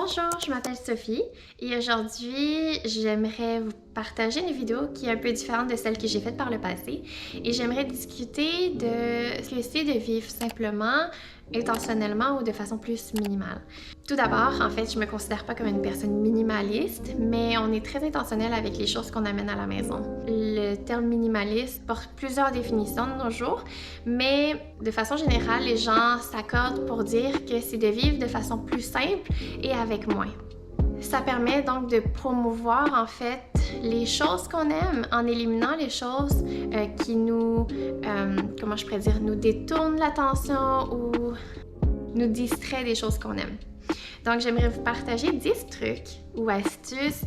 Bonjour, je m'appelle Sophie et aujourd'hui, j'aimerais vous partager une vidéo qui est un peu différente de celle que j'ai faite par le passé et j'aimerais discuter de ce que c'est de vivre simplement, intentionnellement ou de façon plus minimale. Tout d'abord, en fait, je me considère pas comme une personne minimaliste, mais on est très intentionnel avec les choses qu'on amène à la maison. Le terme minimaliste porte plusieurs définitions de nos jours, mais de façon générale, les gens s'accordent pour dire que c'est de vivre de façon plus simple et avec moins. Ça permet donc de promouvoir en fait les choses qu'on aime en éliminant les choses qui nous, comment je pourrais dire, nous détournent l'attention ou nous distraient des choses qu'on aime. Donc j'aimerais vous partager 10 trucs ou astuces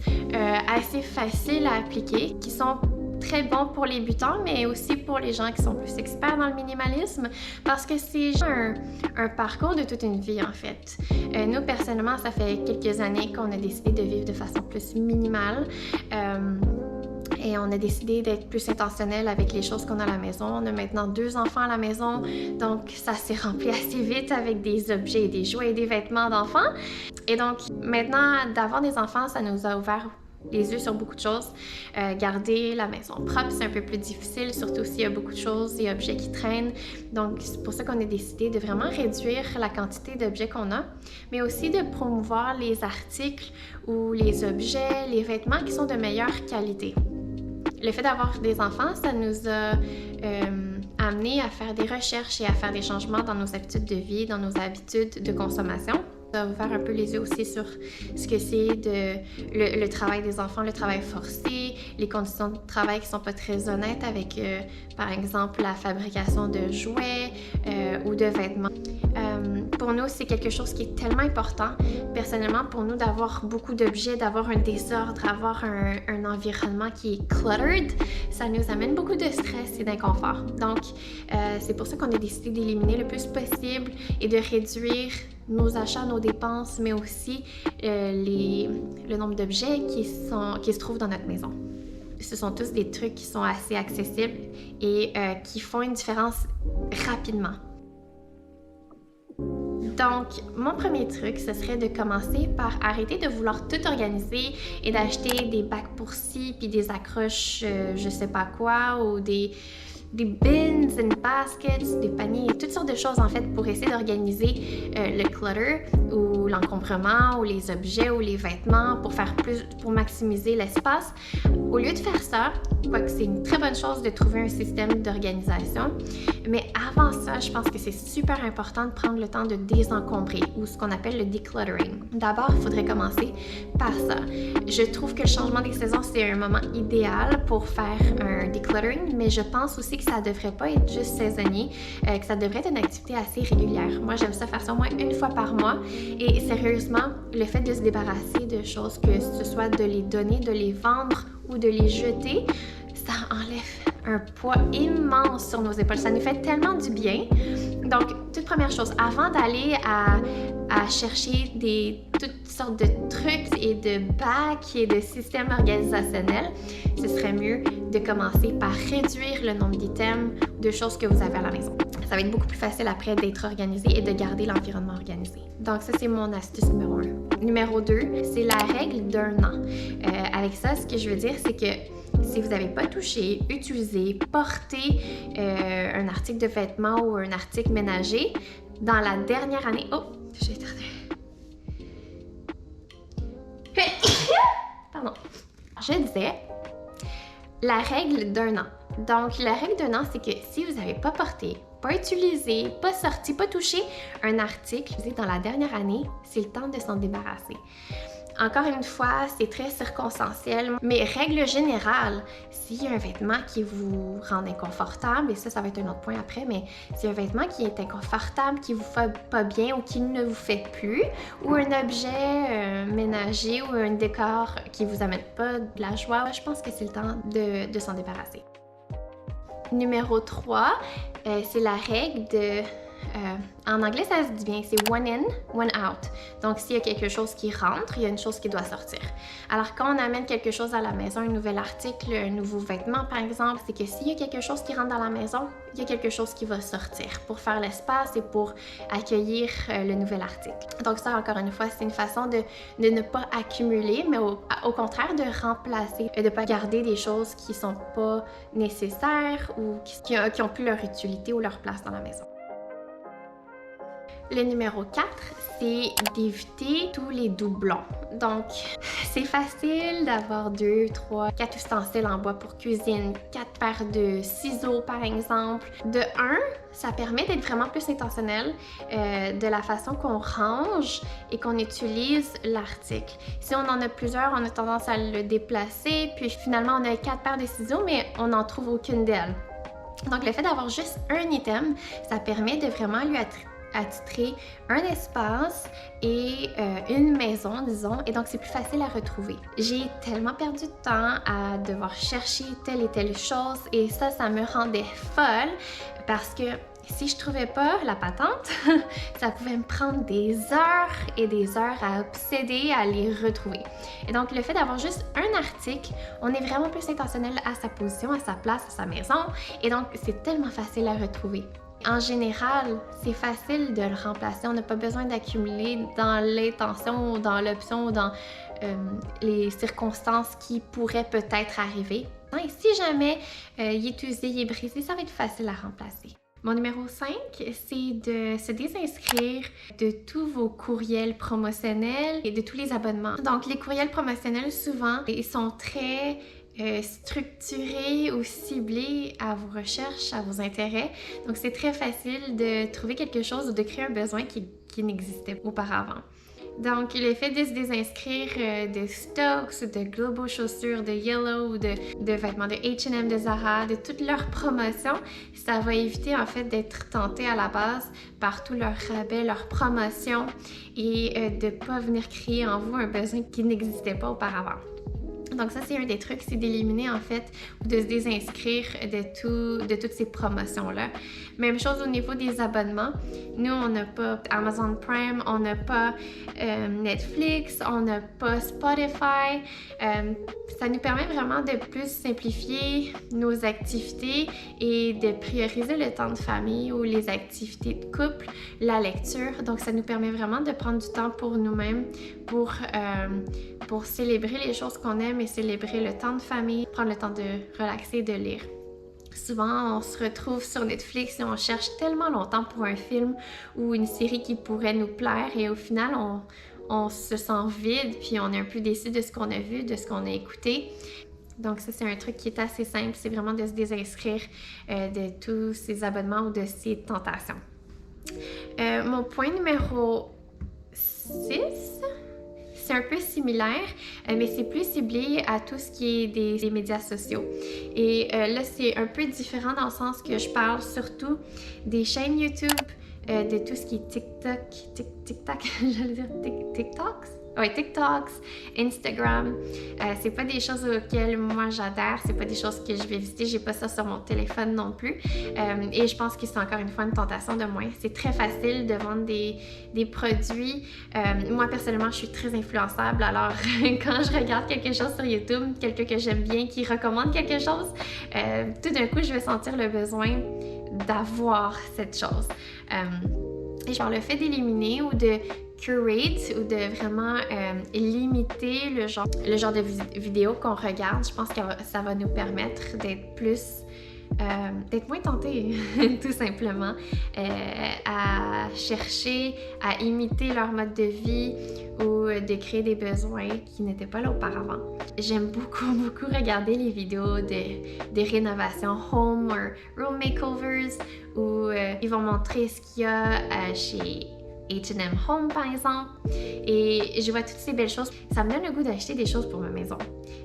assez faciles à appliquer qui sont très bons pour les débutants, mais aussi pour les gens qui sont plus experts dans le minimalisme, parce que c'est un parcours de toute une vie, en fait. Nous, personnellement, ça fait quelques années qu'on a décidé de vivre de façon plus minimale. Et on a décidé d'être plus intentionnel avec les choses qu'on a à la maison. On a maintenant 2 enfants à la maison, donc ça s'est rempli assez vite avec des objets, des jouets et des vêtements d'enfants. Et donc maintenant, d'avoir des enfants, ça nous a ouvert les yeux sur beaucoup de choses. Garder la maison propre, c'est un peu plus difficile, surtout s'il y a beaucoup de choses et objets qui traînent. Donc, c'est pour ça qu'on a décidé de vraiment réduire la quantité d'objets qu'on a, mais aussi de promouvoir les articles ou les objets, les vêtements qui sont de meilleure qualité. Le fait d'avoir des enfants, ça nous a amené à faire des recherches et à faire des changements dans nos habitudes de vie, dans nos habitudes de consommation. Ça a ouvert un peu les yeux aussi sur ce que c'est le travail des enfants, le travail forcé, les conditions de travail qui sont pas très honnêtes avec, par exemple, la fabrication de jouets ou de vêtements. Pour nous, c'est quelque chose qui est tellement important, personnellement, pour nous d'avoir beaucoup d'objets, d'avoir un désordre, avoir un environnement qui est cluttered, ça nous amène beaucoup de stress et d'inconfort. Donc, c'est pour ça qu'on a décidé d'éliminer le plus possible et de réduire nos achats, nos dépenses, mais aussi le nombre d'objets qui se trouvent dans notre maison. Ce sont tous des trucs qui sont assez accessibles et qui font une différence rapidement. Donc, mon premier truc, ce serait de commencer par arrêter de vouloir tout organiser et d'acheter des bacs pour ci, puis des accroches, je sais pas quoi, ou des bins and baskets, des paniers, toutes sortes de choses en fait pour essayer d'organiser le clutter ou l'encombrement ou les objets ou les vêtements pour maximiser l'espace. Au lieu de faire ça, quoique c'est une très bonne chose de trouver un système d'organisation, mais avant ça, je pense que c'est super important de prendre le temps de désencombrer ou ce qu'on appelle le decluttering. D'abord, il faudrait commencer par ça. Je trouve que le changement des saisons, c'est un moment idéal pour faire un decluttering, mais je pense aussi que ça devrait pas être juste saisonnier, que ça devrait être une activité assez régulière. Moi, j'aime ça faire ça au moins une fois par mois et sérieusement, le fait de se débarrasser de choses, que ce soit de les donner, de les vendre ou de les jeter, ça enlève un poids immense sur nos épaules. Ça nous fait tellement du bien. Donc, toute première chose, avant d'aller à chercher toutes sortes de trucs et de bacs et de systèmes organisationnels, ce serait mieux de commencer par réduire le nombre d'items, de choses que vous avez à la maison. Ça va être beaucoup plus facile après d'être organisé et de garder l'environnement organisé. Donc ça, c'est mon astuce numéro 1. Numéro 2, c'est la règle d'un an. Avec ça, ce que je veux dire, c'est que si vous n'avez pas touché, utilisé, porté un article de vêtement ou un article ménager dans la dernière année... Oh, j'ai éternué. Pardon. Je disais la règle d'un an. Donc, la règle d'un an, c'est que si vous n'avez pas porté, pas utilisé, pas sorti, pas touché un article dans la dernière année, c'est le temps de s'en débarrasser. Encore une fois, c'est très circonstanciel, mais règle générale, s'il y a un vêtement qui vous rend inconfortable, et ça va être un autre point après, mais s'il y a un vêtement qui est inconfortable, qui vous fait pas bien ou qui ne vous fait plus, ou un objet ménager ou un décor qui vous amène pas de la joie, je pense que c'est le temps de s'en débarrasser. Numéro 3, c'est la règle de En anglais, ça se dit bien, c'est one in, one out. Donc, s'il y a quelque chose qui rentre, il y a une chose qui doit sortir. Alors, quand on amène quelque chose à la maison, un nouvel article, un nouveau vêtement, par exemple, c'est que s'il y a quelque chose qui rentre dans la maison, il y a quelque chose qui va sortir pour faire l'espace et pour accueillir le nouvel article. Donc ça, encore une fois, c'est une façon de ne pas accumuler, mais au contraire de remplacer, de ne pas garder des choses qui ne sont pas nécessaires ou qui n'ont plus leur utilité ou leur place dans la maison. Le numéro 4, c'est d'éviter tous les doublons. Donc, c'est facile d'avoir 2, 3, 4 ustensiles en bois pour cuisine, 4 paires de ciseaux par exemple. De 1, ça permet d'être vraiment plus intentionnel de la façon qu'on range et qu'on utilise l'article. Si on en a plusieurs, on a tendance à le déplacer, puis finalement on a 4 paires de ciseaux, mais on n'en trouve aucune d'elles. Donc, le fait d'avoir juste un item, ça permet de vraiment lui attitrer un espace et une maison, disons, et donc c'est plus facile à retrouver. J'ai tellement perdu de temps à devoir chercher telle et telle chose et ça me rendait folle parce que si je trouvais pas la patente, ça pouvait me prendre des heures et des heures à obséder à les retrouver. Et donc, le fait d'avoir juste un article, on est vraiment plus intentionnel à sa position, à sa place, à sa maison, et donc c'est tellement facile à retrouver. En général, c'est facile de le remplacer. On n'a pas besoin d'accumuler dans l'intention ou dans l'option ou dans les circonstances qui pourraient peut-être arriver. Et si jamais il est usé, il est brisé, ça va être facile à remplacer. Mon numéro 5, c'est de se désinscrire de tous vos courriels promotionnels et de tous les abonnements. Donc, les courriels promotionnels, souvent, ils sont très structurés ou ciblés à vos recherches, à vos intérêts. Donc, c'est très facile de trouver quelque chose ou de créer un besoin qui n'existait auparavant. Donc, le fait de se désinscrire de Stokes, de Globo Chaussures, de Yellow, ou de vêtements de H&M, de Zara, de toutes leurs promotions, ça va éviter en fait d'être tenté à la base par tous leurs rabais, leurs promotions et de ne pas venir créer en vous un besoin qui n'existait pas auparavant. Donc ça, c'est un des trucs, c'est d'éliminer en fait ou de se désinscrire de toutes ces promotions-là. Même chose au niveau des abonnements. Nous, on n'a pas Amazon Prime, on n'a pas Netflix, on n'a pas Spotify. Ça nous permet vraiment de plus simplifier nos activités et de prioriser le temps de famille ou les activités de couple, la lecture. Donc ça nous permet vraiment de prendre du temps pour nous-mêmes, pour célébrer les choses qu'on aime et célébrer le temps de famille, prendre le temps de relaxer et de lire. Souvent, on se retrouve sur Netflix et on cherche tellement longtemps pour un film ou une série qui pourrait nous plaire et au final, on se sent vide puis on est un peu déçu de ce qu'on a vu, de ce qu'on a écouté. Donc ça, c'est un truc qui est assez simple, c'est vraiment de se désinscrire de tous ces abonnements ou de ces tentations. Mon point numéro 6... c'est un peu similaire, mais c'est plus ciblé à tout ce qui est des médias sociaux. Et là, c'est un peu différent dans le sens que je parle surtout des chaînes YouTube, de tout ce qui est TikTok, j'allais dire TikToks? Oui, TikToks, Instagram, c'est pas des choses auxquelles moi j'adhère, c'est pas des choses que je vais visiter, j'ai pas ça sur mon téléphone non plus. Et je pense que c'est encore une fois une tentation de moins. C'est très facile de vendre des produits. Moi personnellement, je suis très influençable, alors quand je regarde quelque chose sur YouTube, quelqu'un que j'aime bien qui recommande quelque chose, tout d'un coup je vais sentir le besoin d'avoir cette chose. Et genre le fait d'éliminer ou de curate ou de vraiment limiter le genre de vidéos qu'on regarde, je pense que ça va nous permettre d'être moins tentés, tout simplement, à chercher, à imiter leur mode de vie ou de créer des besoins qui n'étaient pas là auparavant. J'aime beaucoup regarder les vidéos de rénovation home ou room makeovers où ils vont montrer ce qu'il y a chez H&M Home par exemple, et je vois toutes ces belles choses, ça me donne le goût d'acheter des choses pour ma maison.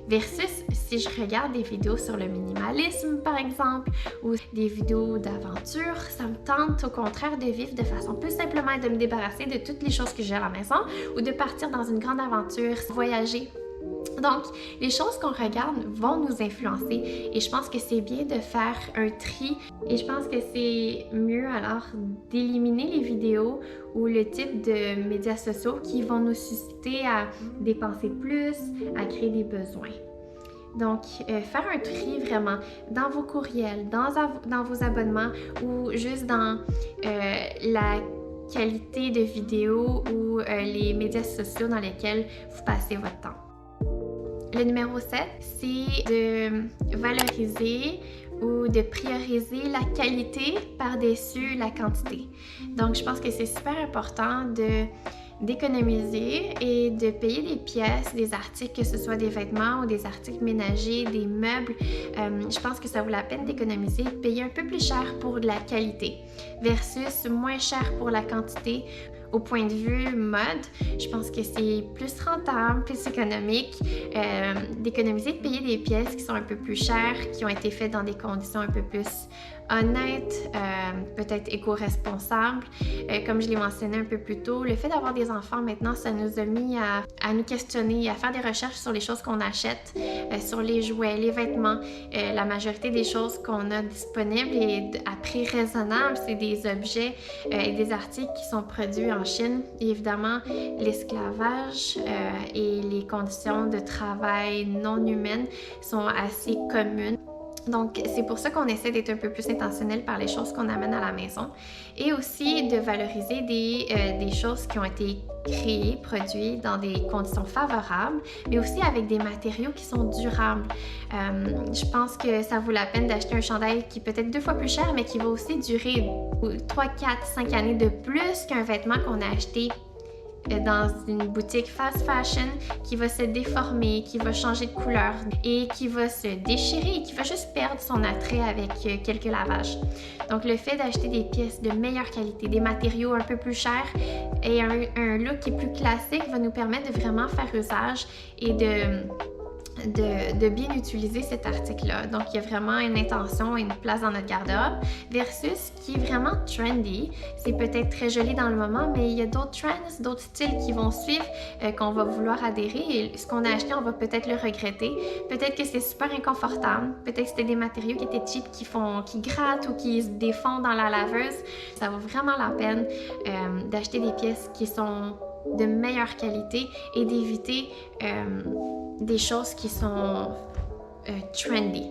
Versus si je regarde des vidéos sur le minimalisme par exemple, ou des vidéos d'aventure, ça me tente au contraire de vivre de façon plus simplement et de me débarrasser de toutes les choses que j'ai à la maison, ou de partir dans une grande aventure, voyager Donc, les choses qu'on regarde vont nous influencer et je pense que c'est bien de faire un tri et je pense que c'est mieux alors d'éliminer les vidéos ou le type de médias sociaux qui vont nous susciter à dépenser plus, à créer des besoins. Donc, faire un tri vraiment dans vos courriels, dans vos abonnements ou juste dans la qualité de vidéos ou les médias sociaux dans lesquels vous passez votre temps. Le numéro 7, c'est de valoriser ou de prioriser la qualité par-dessus la quantité. Donc, je pense que c'est super important d'économiser et de payer des pièces, des articles, que ce soit des vêtements ou des articles ménagers, des meubles. Je pense que ça vaut la peine d'économiser, de payer un peu plus cher pour de la qualité versus moins cher pour la quantité. Au point de vue mode, je pense que c'est plus rentable, plus économique d'économiser, de payer des pièces qui sont un peu plus chères, qui ont été faites dans des conditions un peu plus honnêtes, peut-être éco-responsables. Comme je l'ai mentionné un peu plus tôt, le fait d'avoir des enfants maintenant, ça nous a mis à nous questionner, à faire des recherches sur les choses qu'on achète, sur les jouets, les vêtements. La majorité des choses qu'on a disponibles et à prix raisonnable, c'est des objets et des articles qui sont produits en Chine. Et évidemment, l'esclavage et les conditions de travail non humaines sont assez communes. Donc, c'est pour ça qu'on essaie d'être un peu plus intentionnel par les choses qu'on amène à la maison et aussi de valoriser des choses qui ont été créées, produites dans des conditions favorables, mais aussi avec des matériaux qui sont durables. Je pense que ça vaut la peine d'acheter un chandail qui est peut-être 2 fois plus cher, mais qui va aussi durer 3, 4, 5 années de plus qu'un vêtement qu'on a acheté dans une boutique fast fashion qui va se déformer, qui va changer de couleur et qui va se déchirer et qui va juste perdre son attrait avec quelques lavages. Donc le fait d'acheter des pièces de meilleure qualité, des matériaux un peu plus chers et un look qui est plus classique va nous permettre de vraiment faire usage et de bien utiliser cet article-là. Donc, il y a vraiment une intention et une place dans notre garde-robe versus ce qui est vraiment trendy. C'est peut-être très joli dans le moment, mais il y a d'autres trends, d'autres styles qui vont suivre, qu'on va vouloir adhérer et ce qu'on a acheté, on va peut-être le regretter. Peut-être que c'est super inconfortable. Peut-être que c'était des matériaux qui étaient cheap, qui grattent ou qui se défont dans la laveuse. Ça vaut vraiment la peine d'acheter des pièces qui sont de meilleure qualité et d'éviter des choses qui sont trendy.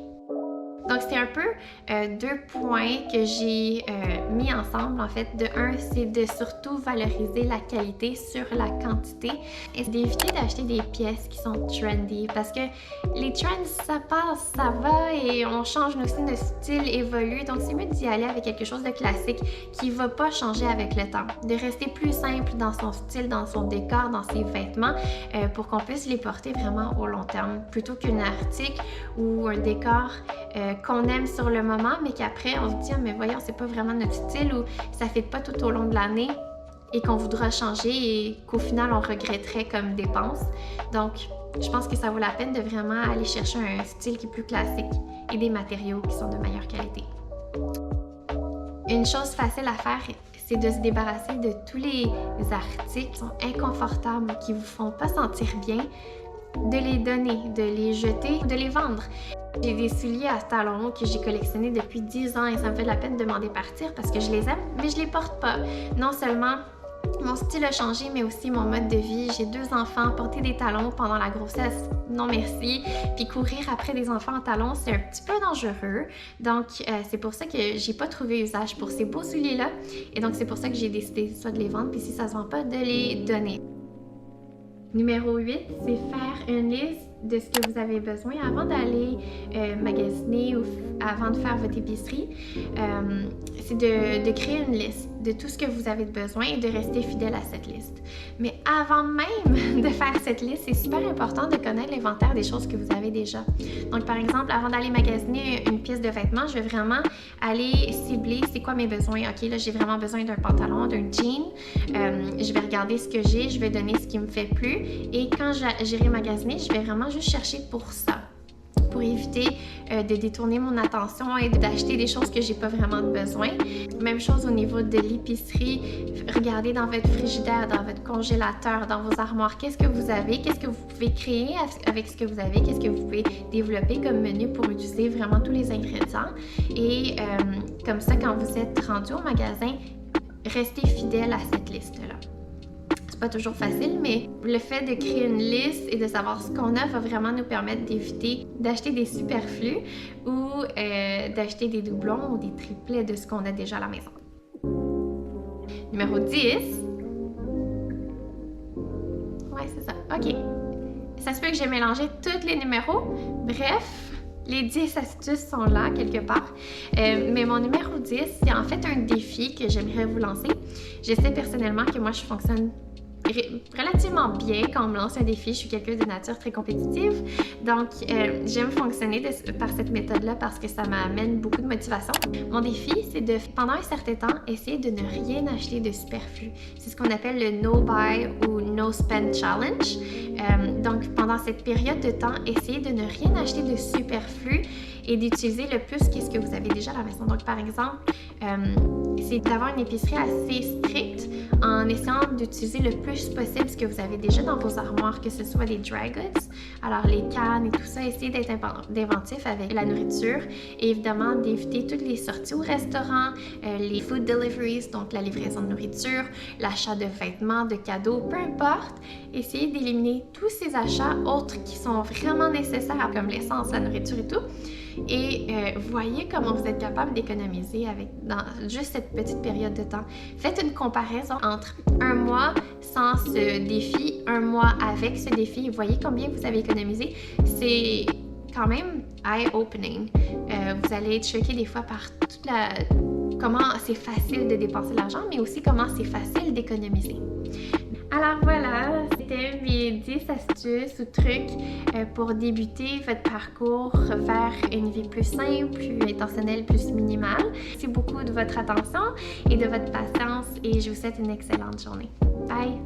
Donc, c'est un peu 2 points que j'ai mis ensemble. En fait, de un, c'est de surtout valoriser la qualité sur la quantité et d'éviter d'acheter des pièces qui sont trendy parce que les trends, ça passe, ça va et on change aussi, notre style évolue. Donc, c'est mieux d'y aller avec quelque chose de classique qui va pas changer avec le temps. De rester plus simple dans son style, dans son décor, dans ses vêtements pour qu'on puisse les porter vraiment au long terme plutôt qu'un article ou un décor qu'on aime sur le moment, mais qu'après on se dit mais voyons, c'est pas vraiment notre style ou ça fait pas tout au long de l'année et qu'on voudra changer et qu'au final on regretterait comme dépense. Donc, je pense que ça vaut la peine de vraiment aller chercher un style qui est plus classique et des matériaux qui sont de meilleure qualité. Une chose facile à faire, c'est de se débarrasser de tous les articles qui sont inconfortables, qui vous font pas sentir bien, de les donner, de les jeter ou de les vendre. J'ai des souliers à talons que j'ai collectionnés depuis 10 ans et ça me fait de la peine de m'en départir parce que je les aime, mais je les porte pas. Non seulement mon style a changé, mais aussi mon mode de vie. J'ai 2 enfants, porter des talons pendant la grossesse, non merci. Puis courir après des enfants en talons, c'est un petit peu dangereux. Donc, c'est pour ça que j'ai pas trouvé usage pour ces beaux souliers-là. Et donc, c'est pour ça que j'ai décidé soit de les vendre, puis si ça se vend pas, de les donner. Numéro 8, c'est faire une liste de ce que vous avez besoin avant d'aller magasiner ou avant de faire votre épicerie. C'est de créer une liste de tout ce que vous avez besoin et de rester fidèle à cette liste. Mais avant même de faire cette liste, c'est super important de connaître l'inventaire des choses que vous avez déjà. Donc, par exemple, avant d'aller magasiner une pièce de vêtement, je vais vraiment aller cibler c'est quoi mes besoins. OK, là, j'ai vraiment besoin d'un pantalon, d'un jean. Je vais regarder ce que j'ai, je vais donner ce qui me fait plus. Et quand j'irai magasiner, je vais vraiment juste chercher pour ça, pour éviter de détourner mon attention et d'acheter des choses que j'ai pas vraiment besoin. Même chose au niveau de l'épicerie. Regardez dans votre frigidaire, dans votre congélateur, dans vos armoires, qu'est-ce que vous avez, qu'est-ce que vous pouvez créer avec ce que vous avez, qu'est-ce que vous pouvez développer comme menu pour utiliser vraiment tous les ingrédients. Et comme ça, quand vous êtes rendu au magasin, restez fidèle à cette liste-là. C'est pas toujours facile, mais le fait de créer une liste et de savoir ce qu'on a va vraiment nous permettre d'éviter d'acheter des superflus ou d'acheter des doublons ou des triplets de ce qu'on a déjà à la maison. Numéro 10. Ouais, c'est ça. OK. Ça se peut que j'ai mélangé tous les numéros. Bref, les 10 astuces sont là, quelque part. Mais mon numéro 10, c'est en fait un défi que j'aimerais vous lancer. Je sais personnellement que moi, je fonctionne relativement bien quand on me lance un défi. Je suis quelqu'un de nature très compétitive. Donc, j'aime fonctionner par cette méthode-là parce que ça m'amène beaucoup de motivation. Mon défi, c'est de, pendant un certain temps, essayer de ne rien acheter de superflu. C'est ce qu'on appelle le No Buy ou No Spend Challenge. Donc, pendant cette période de temps, essayez de ne rien acheter de superflu et d'utiliser le plus qu'est-ce que vous avez déjà à la maison. Donc, par exemple, c'est d'avoir une épicerie assez stricte en essayant d'utiliser le plus possible ce que vous avez déjà dans vos armoires, que ce soit des dry goods, alors les cannes et tout ça. Essayez d'être inventif avec la nourriture et évidemment d'éviter toutes les sorties au restaurant, les food deliveries, donc la livraison de nourriture, l'achat de vêtements, de cadeaux, peu importe. Essayez d'éliminer tous ces achats autres qui sont vraiment nécessaires, comme l'essence, la nourriture et tout. Et voyez comment vous êtes capable d'économiser dans juste cette petite période de temps. Faites une comparaison entre un mois sans ce défi, un mois avec ce défi, et voyez combien vous avez économisé. C'est quand même eye-opening. Vous allez être choqué des fois par comment c'est facile de dépenser l'argent, mais aussi comment c'est facile d'économiser. Alors voilà, c'était mes 10 astuces ou trucs pour débuter votre parcours vers une vie plus simple, plus intentionnelle, plus minimale. Merci beaucoup de votre attention et de votre patience et je vous souhaite une excellente journée. Bye!